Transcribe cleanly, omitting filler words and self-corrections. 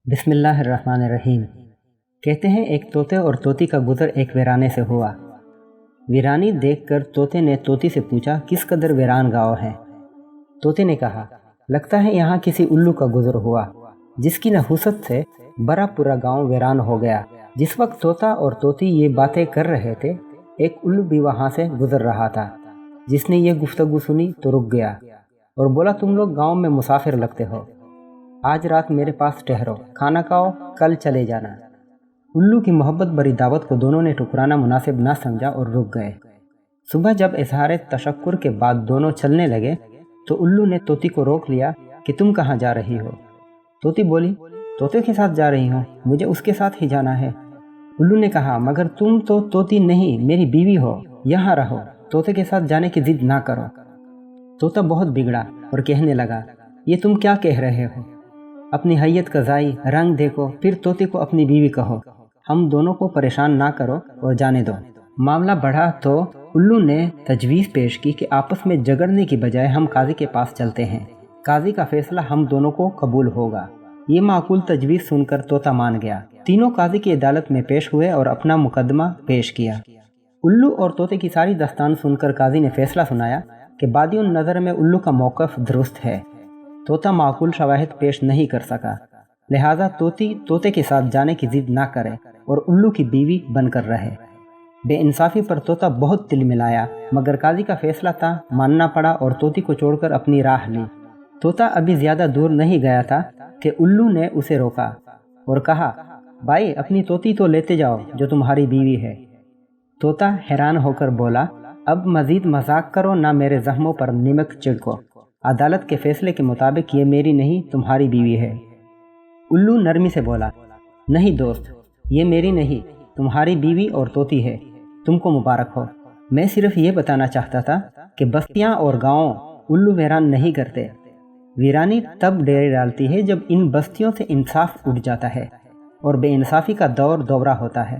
بسم اللہ الرحمن الرحیم۔ کہتے ہیں ایک طوطے اور طوطی کا گزر ایک ویرانے سے ہوا۔ ویرانی دیکھ کر طوطے نے طوطی سے پوچھا کس قدر ویران گاؤں ہے۔ طوطے نے کہا لگتا ہے یہاں کسی الو کا گزر ہوا جس کی نحوست سے بڑا پورا گاؤں ویران ہو گیا۔ جس وقت طوطا اور طوطی یہ باتیں کر رہے تھے ایک الو بھی وہاں سے گزر رہا تھا۔ جس نے یہ گفتگو سنی تو رک گیا اور بولا تم لوگ گاؤں میں مسافر لگتے ہو، آج رات میرے پاس ٹھہرو، کھانا کھاؤ، کل چلے جانا۔ الو کی محبت بری دعوت کو دونوں نے ٹھکرانا مناسب نہ سمجھا اور رک گئے۔ صبح جب اظہار تشکر کے بعد دونوں چلنے لگے تو الو نے طوطی کو روک لیا کہ تم کہاں جا رہی ہو؟ طوطی بولی طوطے کے ساتھ جا رہی ہوں، مجھے اس کے ساتھ ہی جانا ہے۔ الو نے کہا مگر تم تو طوطی نہیں، میری بیوی ہو، یہاں رہو، طوطے کے ساتھ جانے کی ضد نہ کرو۔ طوطا بہت بگڑا اور کہنے لگا یہ تم کیا کہہ رہے ہو؟ اپنی حیت کا ضائع رنگ دیکھو، پھر طوطے کو اپنی بیوی کہو، ہم دونوں کو پریشان نہ کرو اور جانے دو۔ معاملہ بڑھا تو الو نے تجویز پیش کی کہ آپس میں جھگڑنے کی بجائے ہم قاضی کے پاس چلتے ہیں، قاضی کا فیصلہ ہم دونوں کو قبول ہوگا۔ یہ معقول تجویز سن کر طوطا مان گیا۔ تینوں قاضی کی عدالت میں پیش ہوئے اور اپنا مقدمہ پیش کیا۔ الو اور طوطے کی ساری داستان سن کر قاضی نے فیصلہ سنایا کہ بادی النظر میں الو کا موقف درست ہے۔ طوطا معقول شواہد پیش نہیں کر سکا، لہٰذا طوطے کے ساتھ جانے کی ضد نہ کرے اور الو کی بیوی بن کر رہے۔ بے انصافی پر طوطا بہت تل ملایا، مگر قاضی کا فیصلہ تھا، ماننا پڑا اور طوطی کو چھوڑ کر اپنی راہ لی۔ طوطا ابھی زیادہ دور نہیں گیا تھا کہ الو نے اسے روکا اور کہا بھائی اپنی طوطی تو لیتے جاؤ جو تمہاری بیوی ہے۔ طوطا حیران ہو کر بولا اب مزید مذاق کرو نہ میرے زخموں پر نمک چھڑکو، عدالت کے فیصلے کے مطابق یہ میری نہیں تمہاری بیوی ہے۔ الو نرمی سے بولا نہیں دوست، یہ میری نہیں تمہاری بیوی اور طوطی ہے، تم کو مبارک ہو۔ میں صرف یہ بتانا چاہتا تھا کہ بستیاں اور گاؤں الو ویران نہیں کرتے، ویرانی تب ڈیرے ڈالتی ہے جب ان بستیوں سے انصاف اٹھ جاتا ہے اور بے انصافی کا دور دوبارہ ہوتا ہے۔